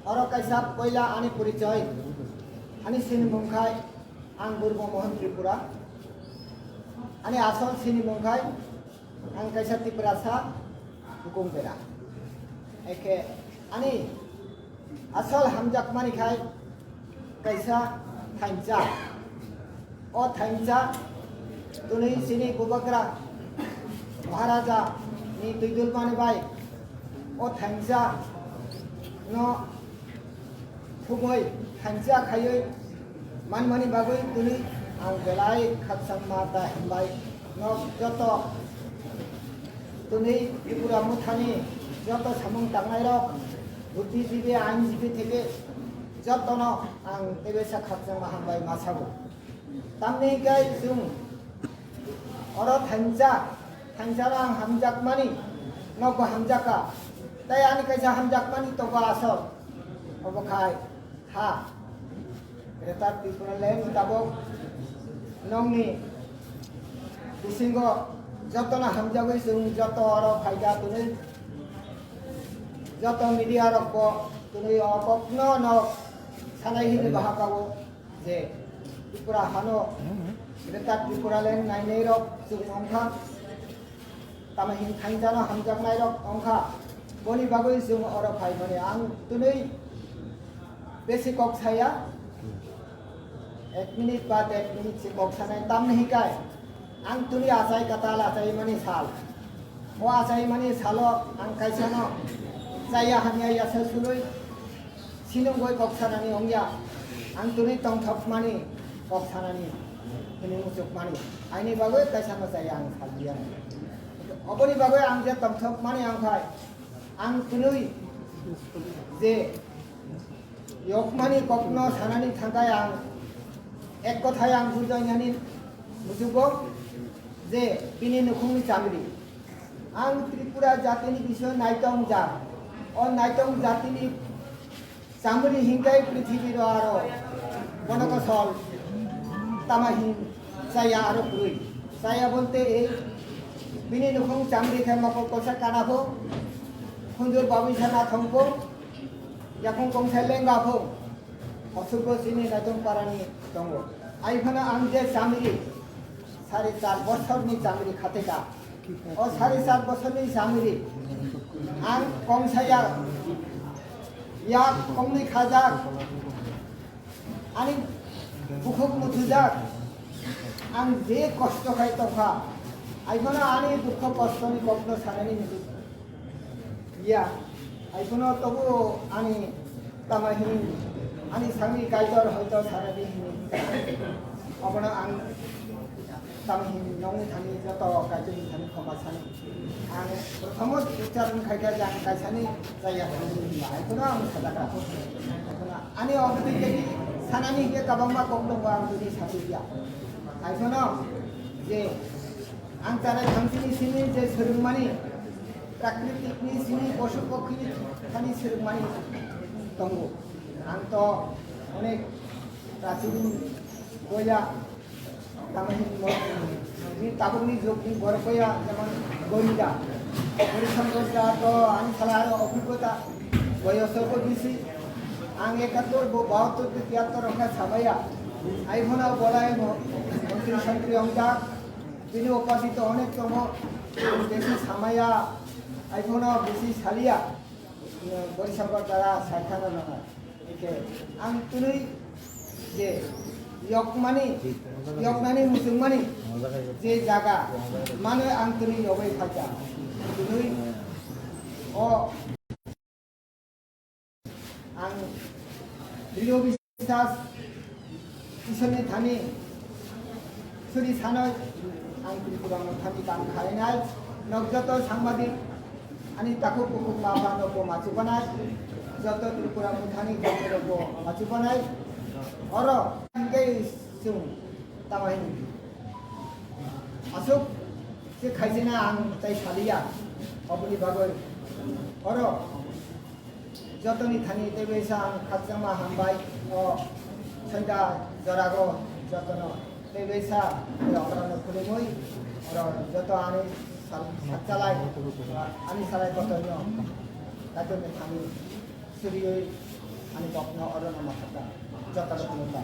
Oro kaisap koila ani purijoy ani sini mungkai ang Burbo Mohon Tripura ani asal sini mungkai ang kaisap Tripurasa hukum bera eke ani asal hamjak mani khai kaisa thainja o thainja tuni sini Bubakra Maharaja ni Tuidul Mani Bai o thainja no Kumoy thainja khayoi mani bagoi tuni ang belai khatsang mata himbai no joto tuni Tripura muthani joto samung tangai rok buddhijibi আইনজীবী থেকে যতন ang tebesa khatsang mahambai masabu tamni gai jung oro thainjarang hamjak mani nogo hamjaka tai ani kaisa hamjak mani togo asal obokai ha eta Tripura land tabok nongni bisingo jotona hamjagoi jung joto oro phaida tuni joto media rokko tuni okokno no sanai hini bahakago je Tripura hano eta Tripura land nainei rok jung ongkha tamahin thainjano hamjak nai rok ongkha boni bagoi jung oro phai mane ang tuni besi kok saya 1 minute बाद 1 minute से कक्षा नहीं तम नहीं काय अंग Tuni Assaye कताल Assaye money साल वो आशाई मनी सालो अंग कैसा no saya hanya ya sesului sinung goi कक्षा नहीं होंगे अंग तुनी तंग थप मनी कक्षा नहीं ini musuk mani ini bagai कैसा नो saya अंग साल दिया अपनी bagai अंग जे तंग थप मनी अंग खाय अंग तुनी जे yok mani kokno sanani thangkai ang এক কথায় আং বুঝাইনি বুঝুগো যে পিনি নুখুমি চামড়ি আং ত্রিপুরা জাতিনি বিষয় নাইতং যা ও নাইতং জাতিনি চামড়ি হিংকাই পৃথিবীর আরো বনকসল তামাহিন সায়া আরো পুরুই সায়া বলতে এই পিনি নুখুম চামড়ি খাই মকল কষা কানাবো খুন্দুর বাবিসানা থংকো এখন কংসাই লেঙ্গাবো অসুখ চিনি নাইতং পারানি দङ आइफाना आं जे चामरि 4.5 बोसोरनि चामरि खातेका ओ 4.5 बोसोरनि चामरि आं कमसाया या कमनि खाजाक आनि बुखुक मुथुजाक आं जे कष्ट खाय तखा आइफाना आनि दुख कष्टनि कप्न सानानि निदु या आइफाना तबु आनि तामाहिनि ani sangi kaidor hoito saradi apna ang tamhin nong thani joto kaijini thani khomasani ang prothom ucharon khaika jang kaisani jaya thani aikono ang sadaka aikono ani obdi kegi sanani ge kabangma kongdong ang duni sapiya aikono je ang tara thamsini sini je serungmani prakritik ni sini পশু পক্ষী thani serungmani tongo ang to অনেক প্রাচীন কইলা তামাহিন নি তাবুনি যোগনি বড় কইয়া যেমন গরিদা পরিসংখ্যা তো আমি খেলার অভিজ্ঞতা বয়সও দিছি আং 71 72 73 রকা সামাইয়া আইফোনা বলায় মন্ত্রী সন্ত্রী অংজা তিনি উপাদিত অনেকতম বেশি সামাইয়া আইফোনা বেশি সালিয়া পরিসংখ্যা দ্বারা সাইখানো না ang tuloy je yokmani musungmani je jaga mane ang tuloy yobai khaja tuloy o ang dilo bisas isone thani suri sanoi ang Tripura thani kam khainai nogjoto sangbadik ani taku pukuk mabano ko machubanai joto Tripura muthani gomero ko machubanai oro ingei sung tamahin asuk se khaisina ang tai salia obuni bagoi oro jotoni thani tebesa ang khatsama hambai o sanda jarago jotono tebesa okrano khulumoi oro joto ani satchalai ani salai kotono tatone thani surioi ani bokno oro na makata jota rokno ta